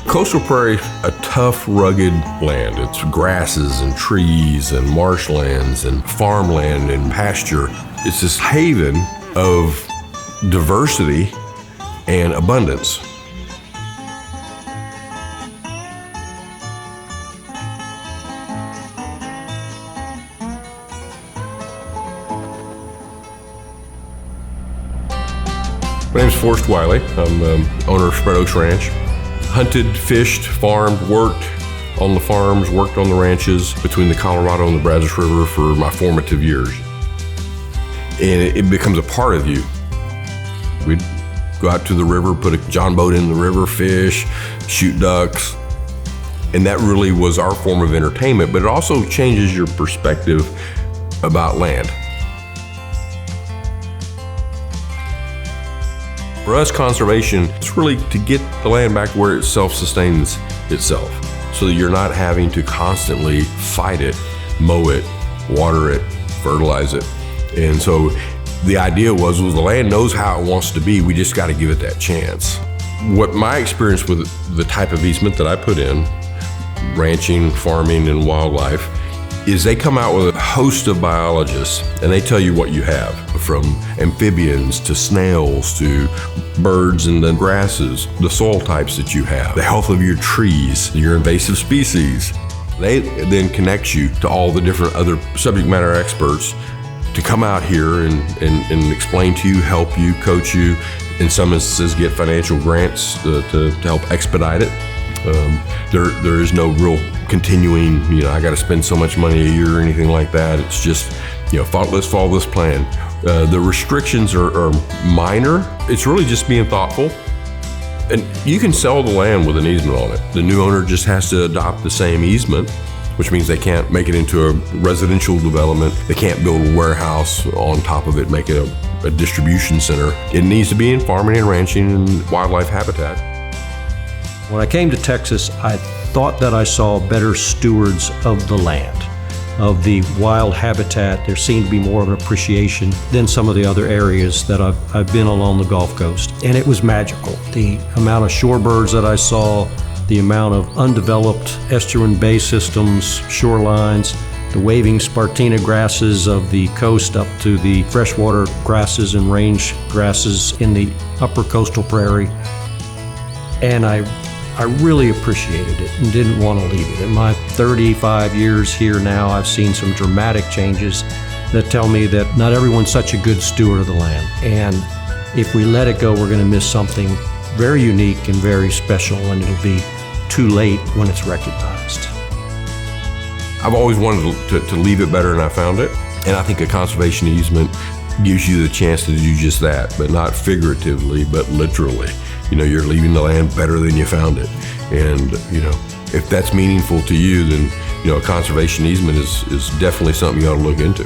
Coastal prairie, a tough, rugged land. It's grasses and trees and marshlands and farmland and pasture. It's this haven of diversity and abundance. My name is Forrest Wiley. I'm owner of Spread Oaks Ranch. Hunted, fished, farmed, worked on the farms, worked on the ranches between the Colorado and the Brazos River for my formative years. And it becomes a part of you. We'd go out to the river, put a john boat in the river, fish, shoot ducks. And that really was our form of entertainment, but it also changes your perspective about land. For us, conservation is really to get the land back where it self-sustains itself, so that you're not having to constantly fight it, mow it, water it, fertilize it. And so the idea was the land knows how it wants to be, we just got to give it that chance. What my experience with the type of easement that I put in, ranching, farming, and wildlife, is they come out with a host of biologists and they tell you what you have, from amphibians to snails to birds and the grasses, the soil types that you have, the health of your trees, your invasive species. They then connect you to all the different other subject matter experts to come out here and explain to you, help you, coach you, in some instances get financial grants to help expedite it. There is no real continuing, I got to spend so much money a year or anything like that. It's just, let's follow this plan. The restrictions are minor. It's really just being thoughtful. And you can sell the land with an easement on it. The new owner just has to adopt the same easement, which means they can't make it into a residential development. They can't build a warehouse on top of it, make it a distribution center. It needs to be in farming and ranching and wildlife habitat. When I came to Texas, I thought that I saw better stewards of the land, of the wild habitat. There seemed to be more of an appreciation than some of the other areas that I've been along the Gulf Coast. And it was magical. The amount of shorebirds that I saw, the amount of undeveloped estuarine bay systems, shorelines, the waving spartina grasses of the coast up to the freshwater grasses and range grasses in the upper coastal prairie. And I really appreciated it and didn't want to leave it. In my 35 years here now, I've seen some dramatic changes that tell me that not everyone's such a good steward of the land. And if we let it go, we're going to miss something very unique and very special, and it'll be too late when it's recognized. I've always wanted to leave it better than I found it. And I think a conservation easement gives you the chance to do just that, but not figuratively, but literally. You're leaving the land better than you found it. And, if that's meaningful to you, then, a conservation easement is definitely something you ought to look into.